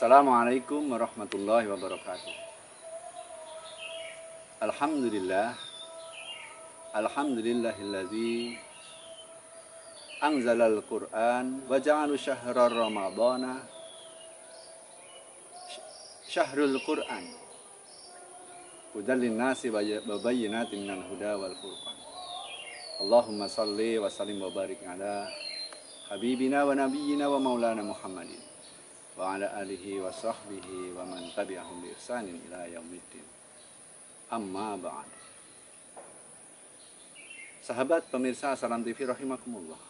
Assalamualaikum warahmatullahi wabarakatuh. Alhamdulillah. Alhamdulillahilladzi anzalal Qur'an wa ja'ala syahrar ramadhana syahrul Qur'an. Hudan linnasi wa bayyinatin minal huda wal furqan. Allahumma salli wa sallim wa barik ala habibina wa nabiyyina wa maulana Muhammadin wa ala alihi wa sahbihi wa man tabi'ahum bi ihsanin ila yaumiddin. Amma ba'd. Sahabat pemirsa Assalam TV rahimakumullah.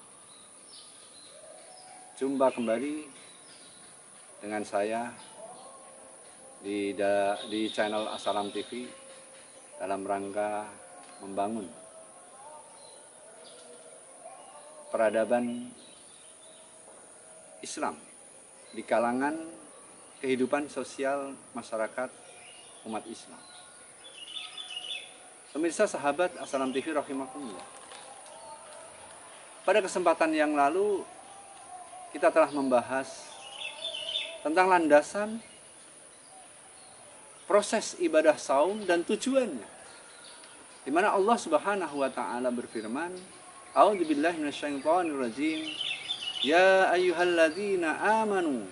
Jumpa kembali dengan saya di channel Assalam TV dalam rangka membangun peradaban Islam di kalangan kehidupan sosial masyarakat umat Islam. Pemirsa sahabat Assalam TV rahimakumullah. Pada kesempatan yang lalu kita telah membahas tentang landasan proses ibadah saum dan tujuannya. Di mana Allah Subhanahu wa taala berfirman, A'udzubillahi minasyaitonirrajim. Ya ayyuhalladzina amanu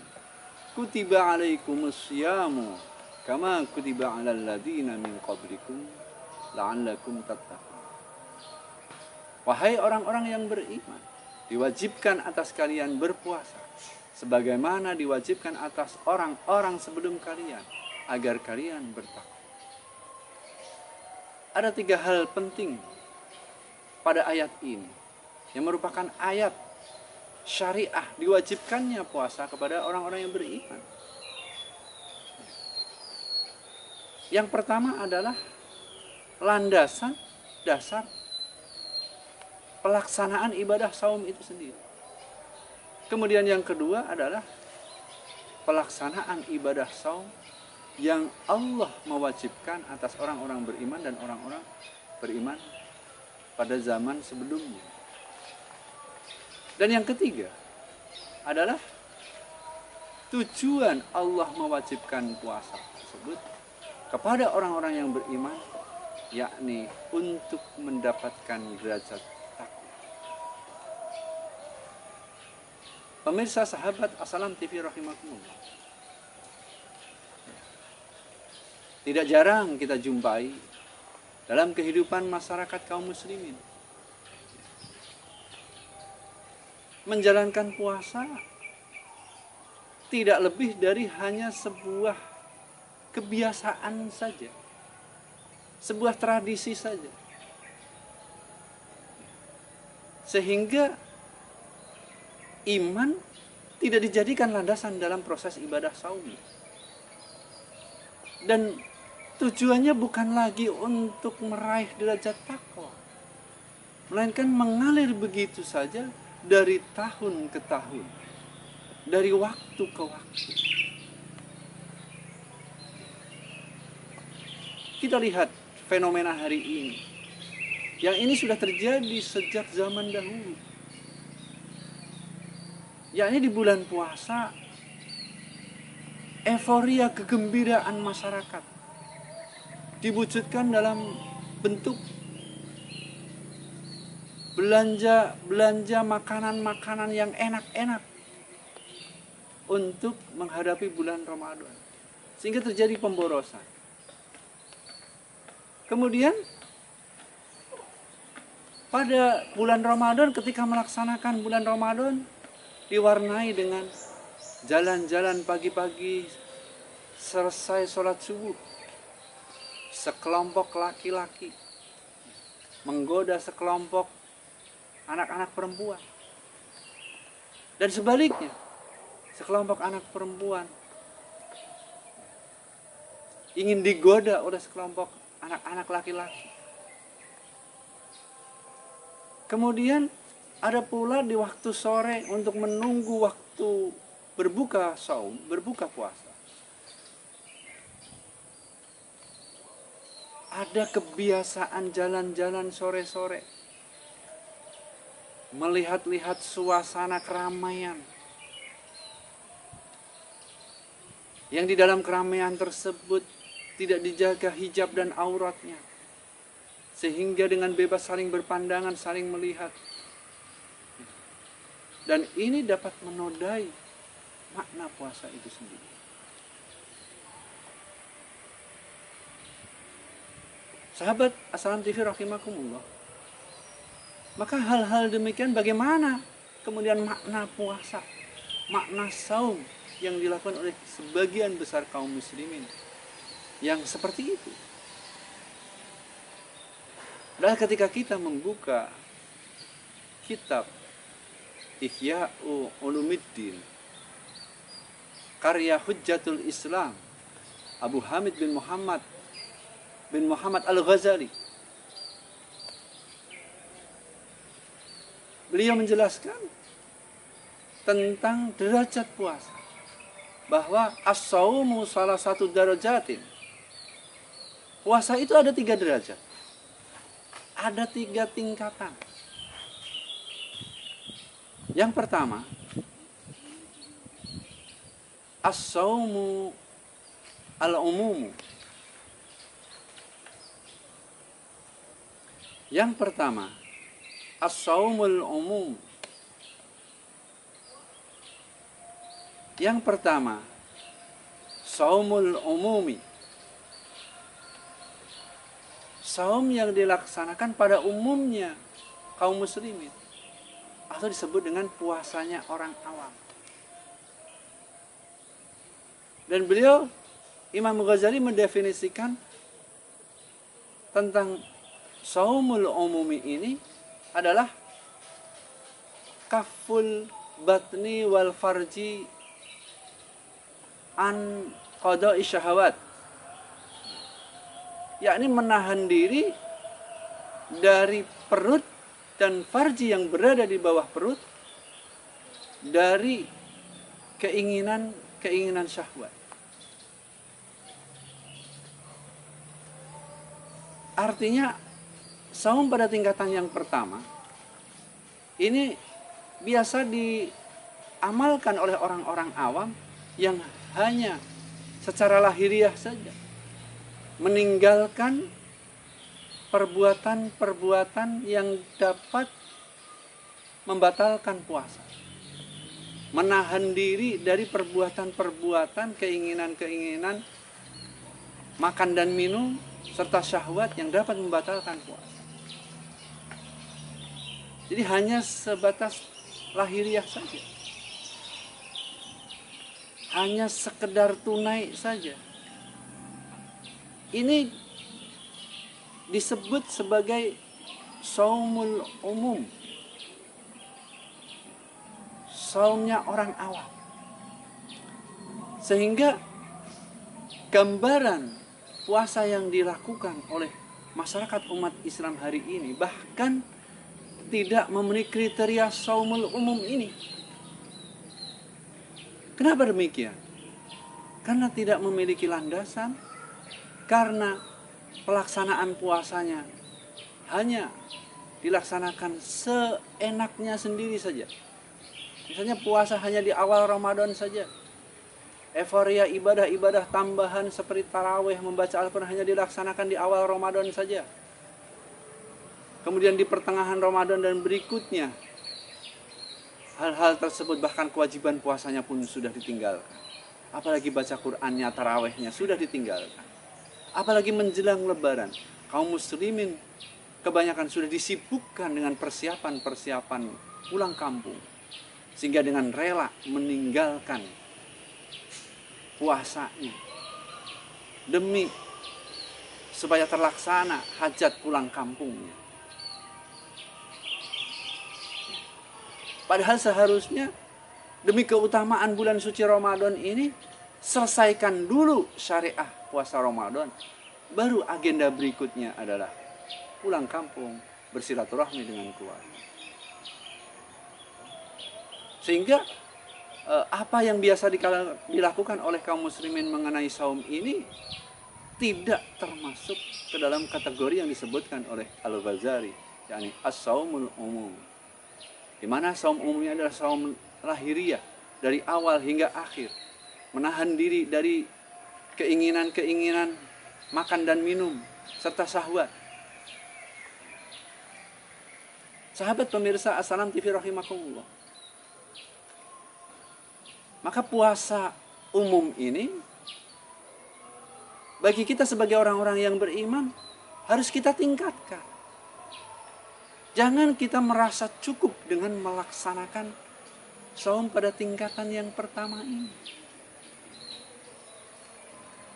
kutiba alaikumus syamu kama kutiba alal ladzina min qablikum la'allakum tattaqun. Wahai orang-orang yang beriman, diwajibkan atas kalian berpuasa sebagaimana diwajibkan atas orang-orang sebelum kalian agar kalian bertakwa. Ada 3 hal penting pada ayat ini yang merupakan ayat syariah diwajibkannya puasa kepada orang-orang yang beriman. Yang pertama adalah landasan dasar pelaksanaan ibadah saum itu sendiri. Kemudian yang kedua adalah pelaksanaan ibadah saum yang Allah mewajibkan atas orang-orang beriman dan orang-orang beriman pada zaman sebelumnya. Dan yang ketiga adalah tujuan Allah mewajibkan puasa tersebut kepada orang-orang yang beriman, yakni untuk mendapatkan derajat takwa. Pemirsa sahabat Assalam TV rahimakumullah. Tidak jarang kita jumpai dalam kehidupan masyarakat kaum muslimin menjalankan puasa tidak lebih dari hanya sebuah kebiasaan saja, sebuah tradisi saja, sehingga iman tidak dijadikan landasan dalam proses ibadah saum. Dan tujuannya bukan lagi untuk meraih derajat takwa, melainkan mengalir begitu saja dari tahun ke tahun, dari waktu ke waktu. Kita lihat fenomena hari ini, yang ini sudah terjadi sejak zaman dahulu, yakni di bulan puasa, euforia kegembiraan masyarakat diwujudkan dalam bentuk belanja makanan-makanan yang enak-enak untuk menghadapi bulan Ramadan, sehingga terjadi pemborosan. Kemudian pada bulan Ramadan, ketika melaksanakan bulan Ramadan, diwarnai dengan jalan-jalan pagi-pagi selesai sholat subuh, sekelompok laki-laki menggoda sekelompok anak-anak perempuan, dan sebaliknya sekelompok anak perempuan ingin digoda oleh sekelompok anak-anak laki-laki. Kemudian ada pula di waktu sore untuk menunggu waktu berbuka saum, berbuka puasa. Ada kebiasaan jalan-jalan sore-sore, melihat-lihat suasana keramaian, yang di dalam keramaian tersebut tidak dijaga hijab dan auratnya, sehingga dengan bebas saling berpandangan, saling melihat. Dan ini dapat menodai makna puasa itu sendiri. Sahabat Assalam TV rahimakumullah. Maka hal-hal demikian bagaimana kemudian makna puasa, makna saum yang dilakukan oleh sebagian besar kaum muslimin yang seperti itu. Dan ketika kita membuka kitab Ihya'u Ulumuddin karya Hujjatul Islam Abu Hamid bin Muhammad Al-Ghazali, beliau menjelaskan tentang derajat puasa, bahwa as-saumu salah satu darajatin. Puasa itu ada 3 derajat, ada 3 tingkatan. Yang pertama, as-saumu al-umumu. Yang pertama, as-saumul umum. Yang pertama, saumul umumi. Saum yang dilaksanakan pada umumnya kaum muslimin, atau disebut dengan puasanya orang awam. Dan beliau, Imam Ghazali, mendefinisikan tentang saumul umumi ini adalah kaful batni wal farji an qada'i syahawat, yakni menahan diri dari perut dan farji yang berada di bawah perut dari keinginan syahwat. Artinya saum pada tingkatan yang pertama ini biasa diamalkan oleh orang-orang awam yang hanya secara lahiriah saja meninggalkan perbuatan-perbuatan yang dapat membatalkan puasa, menahan diri dari perbuatan-perbuatan, keinginan-keinginan makan dan minum serta syahwat yang dapat membatalkan puasa. Jadi hanya sebatas lahiriah saja, hanya sekedar tunai saja. Ini disebut sebagai saumul umum, saumnya orang awam. Sehingga gambaran puasa yang dilakukan oleh masyarakat umat Islam hari ini bahkan tidak memenuhi kriteria saumul umum ini. Kenapa demikian? Karena tidak memiliki landasan, karena pelaksanaan puasanya hanya dilaksanakan seenaknya sendiri saja. Misalnya puasa hanya di awal Ramadan saja. Euforia ibadah-ibadah tambahan seperti tarawih, membaca Al-Quran hanya dilaksanakan di awal Ramadan saja. Kemudian di pertengahan Ramadan dan berikutnya, hal-hal tersebut bahkan kewajiban puasanya pun sudah ditinggalkan. Apalagi baca Qur'annya, tarawihnya sudah ditinggalkan. Apalagi menjelang Lebaran, kaum muslimin kebanyakan sudah disibukkan dengan persiapan-persiapan pulang kampung, sehingga dengan rela meninggalkan puasanya demi supaya terlaksana hajat pulang kampungnya. Padahal seharusnya demi keutamaan bulan suci Ramadan ini, selesaikan dulu syariah puasa Ramadan, baru agenda berikutnya adalah pulang kampung, bersilaturahmi dengan keluarga. Sehingga apa yang biasa dilakukan oleh kaum muslimin mengenai saum ini tidak termasuk ke dalam kategori yang disebutkan oleh Al-Ghazali, yakni as-saumul umum. Di mana saum umumnya adalah saum lahiriah dari awal hingga akhir, menahan diri dari keinginan-keinginan makan dan minum serta syahwat. Sahabat pemirsa As-Salam TV rahimakumullah. Maka puasa umum ini bagi kita sebagai orang-orang yang beriman harus kita tingkatkan. Jangan kita merasa cukup dengan melaksanakan saum pada tingkatan yang pertama ini.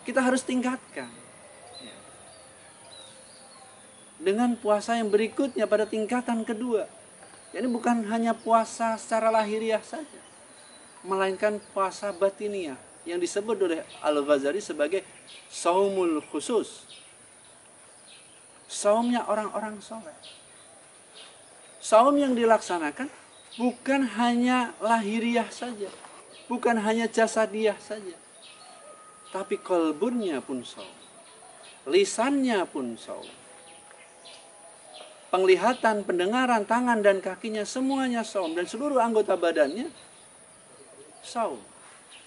Kita harus tingkatkan dengan puasa yang berikutnya pada tingkatan kedua. Jadi bukan hanya puasa secara lahiriah saja, melainkan puasa batiniah yang disebut oleh Al-Ghazali sebagai saumul khusus. Saumnya orang-orang soleh. Saum yang dilaksanakan bukan hanya lahiriah saja, bukan hanya jasadiah saja, tapi kolbunnya pun saum, lisannya pun saum, penglihatan, pendengaran, tangan dan kakinya semuanya saum, dan seluruh anggota badannya saum.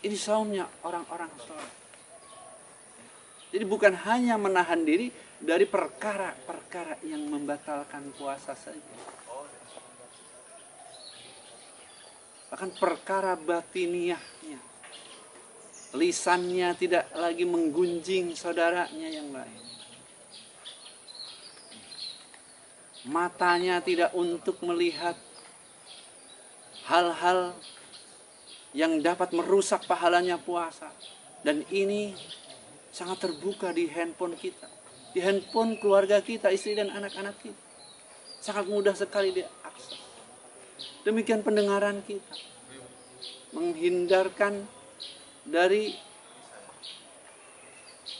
Ini saumnya orang-orang soleh. Jadi bukan hanya menahan diri dari perkara-perkara yang membatalkan puasa saja, bahkan perkara batiniahnya. Lisannya tidak lagi menggunjing saudaranya yang lain. Matanya tidak untuk melihat hal-hal yang dapat merusak pahalanya puasa. Dan ini sangat terbuka di handphone kita, di handphone keluarga kita, istri dan anak-anak kita. Sangat mudah sekali diakses. Demikian pendengaran kita, menghindarkan dari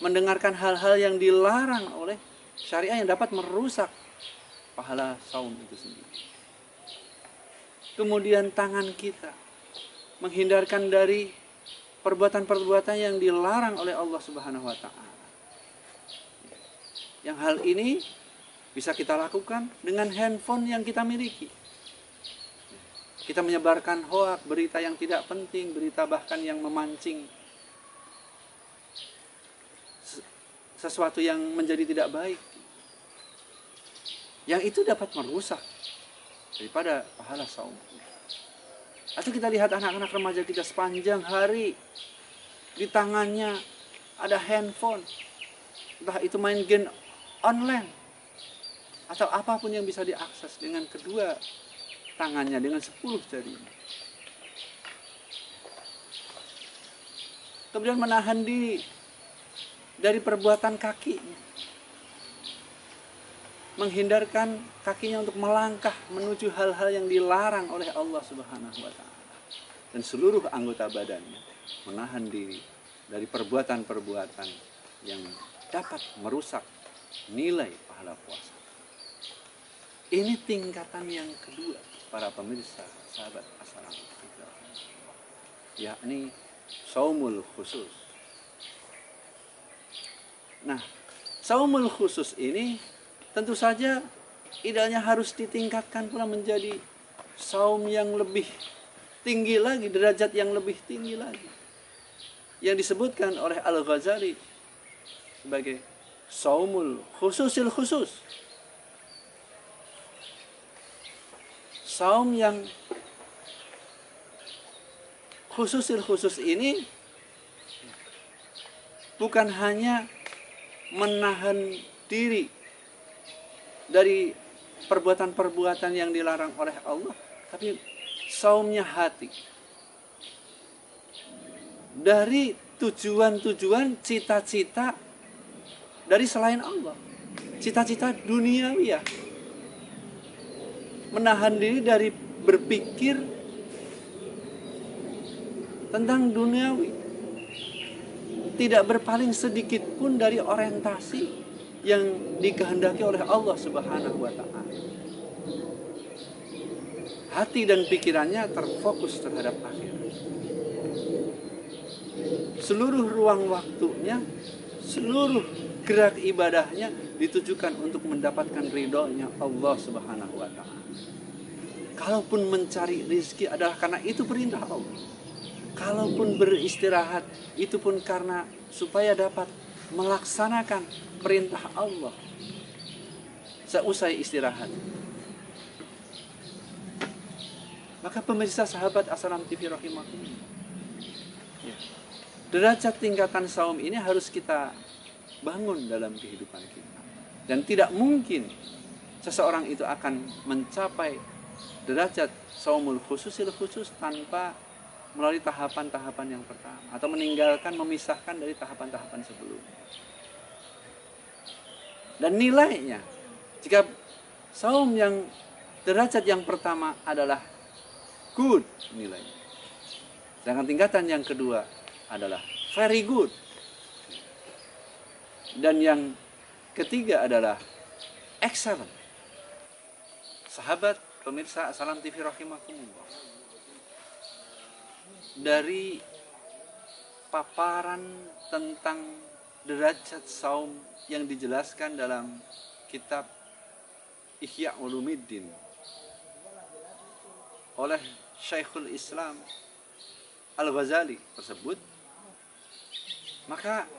mendengarkan hal-hal yang dilarang oleh syariah yang dapat merusak pahala saum itu sendiri. Kemudian tangan kita, menghindarkan dari perbuatan-perbuatan yang dilarang oleh Allah Subhanahu wa Ta'ala. Yang hal ini bisa kita lakukan dengan handphone yang kita miliki. Kita menyebarkan hoak, berita yang tidak penting, berita bahkan yang memancing sesuatu yang menjadi tidak baik. Yang itu dapat merusak daripada pahala saum. Atau kita lihat anak-anak remaja kita sepanjang hari di tangannya ada handphone. Entah itu main game online atau apapun yang bisa diakses dengan kedua tangannya, dengan 10 jarinya. Kemudian menahan diri dari perbuatan kakinya, menghindarkan kakinya untuk melangkah menuju hal-hal yang dilarang oleh Allah Subhanahu wa Ta'ala. Dan seluruh anggota badannya menahan diri dari perbuatan-perbuatan yang dapat merusak nilai pahala puasa. Ini tingkatan yang kedua, para pemirsa, sahabat As-Salam, yakni saumul khusus. Nah, saumul khusus ini tentu saja idealnya harus ditingkatkan pula menjadi saum yang lebih tinggi lagi, derajat yang lebih tinggi lagi, yang disebutkan oleh Al-Ghazali sebagai saumul khususil khusus. Saum yang khususil khusus ini bukan hanya menahan diri dari perbuatan-perbuatan yang dilarang oleh Allah, tapi saumnya hati dari tujuan-tujuan, cita-cita dari selain Allah, cita-cita duniawiah. Menahan diri dari berpikir tentang duniawi, tidak berpaling sedikit pun dari orientasi yang dikehendaki oleh Allah Subhanahu wa Ta'ala. Hati dan pikirannya terfokus terhadap akhirat. Seluruh ruang waktunya, seluruh gerak ibadahnya ditujukan untuk mendapatkan ridhonya Allah Subhanahu wa Ta'ala. Kalaupun mencari rezeki adalah karena itu perintah Allah. Kalaupun beristirahat, itu pun karena supaya dapat melaksanakan perintah Allah seusai istirahat. Maka pemirsa sahabat Assalam TV rahimakumullah, ya, derajat tingkatan saum ini harus kita bangun dalam kehidupan kita. Dan tidak mungkin seseorang itu akan mencapai derajat saumul khususil khusus tanpa melalui tahapan-tahapan yang pertama, atau memisahkan dari tahapan-tahapan sebelumnya. Dan nilainya, jika saum yang derajat yang pertama adalah good nilainya, sedangkan tingkatan yang kedua adalah very good, dan yang ketiga adalah excellent. Sahabat pemirsa Assalam TV rahimakumullah, dari paparan tentang derajat saum yang dijelaskan dalam kitab Ihya Ulumuddin oleh Syekhul Islam Al-Ghazali tersebut, maka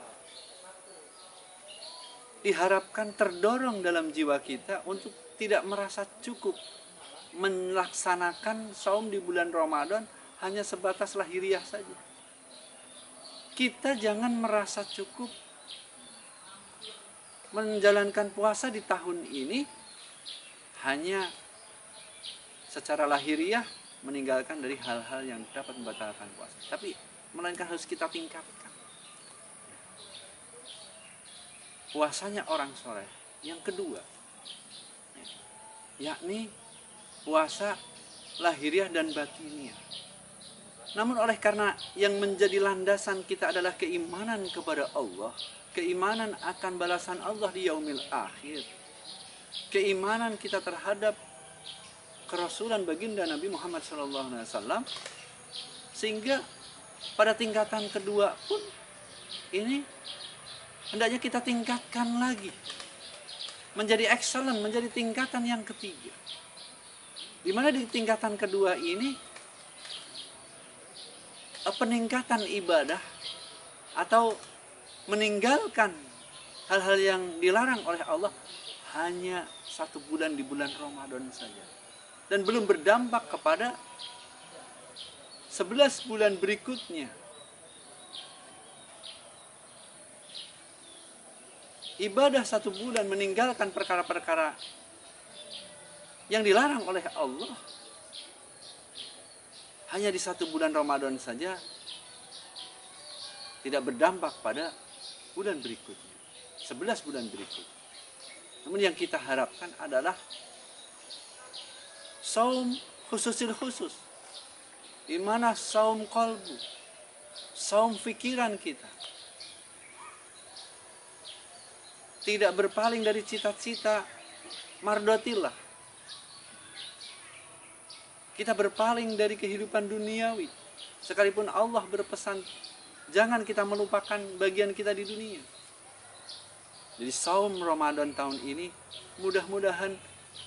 diharapkan terdorong dalam jiwa kita untuk tidak merasa cukup melaksanakan saum di bulan Ramadan hanya sebatas lahiriah saja. Kita jangan merasa cukup menjalankan puasa di tahun ini hanya secara lahiriah, meninggalkan dari hal-hal yang dapat membatalkan puasa. Tapi melainkan harus kita tingkatkan puasanya orang soleh. Yang kedua, yakni puasa lahiriah dan batiniah. Namun oleh karena yang menjadi landasan kita adalah keimanan kepada Allah, keimanan akan balasan Allah di yaumil akhir, keimanan kita terhadap kerasulan baginda Nabi Muhammad SAW, sehingga pada tingkatan kedua pun ini hendaknya kita tingkatkan lagi menjadi excellent, menjadi tingkatan yang ketiga, di mana di tingkatan kedua ini peningkatan ibadah atau meninggalkan hal-hal yang dilarang oleh Allah hanya 1 bulan di bulan Ramadan saja, dan belum berdampak kepada 11 bulan berikutnya. Ibadah 1 bulan meninggalkan perkara-perkara yang dilarang oleh Allah hanya di 1 bulan Ramadan saja, tidak berdampak pada bulan berikutnya, 11 bulan berikutnya. Namun yang kita harapkan adalah saum khususil khusus, di mana saum qalbu, saum pikiran kita, tidak berpaling dari cita-cita mardotillah. Kita berpaling dari kehidupan duniawi, sekalipun Allah berpesan jangan kita melupakan bagian kita di dunia. Jadi saum Ramadan tahun ini mudah-mudahan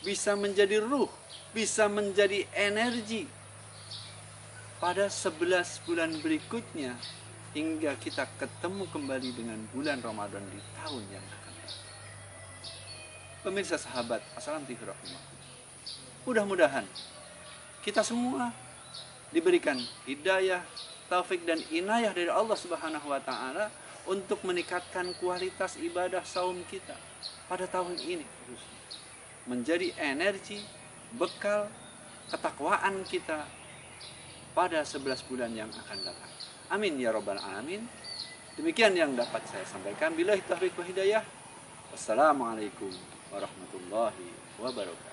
bisa menjadi ruh, bisa menjadi energi pada 11 bulan berikutnya, hingga kita ketemu kembali dengan bulan Ramadan di tahun yang akan datang. Pemirsa sahabat Assalam TV rahimakumullah, mudah-mudahan kita semua diberikan hidayah, taufik dan inayah dari Allah Subhanahu wa taala untuk meningkatkan kualitas ibadah saum kita pada tahun ini, menjadi energi, bekal ketakwaan kita pada 11 bulan yang akan datang. Amin ya rabbal alamin. Demikian yang dapat saya sampaikan. Billahi taufiq wa hidayah. Wassalamualaikum warahmatullahi wabarakatuh.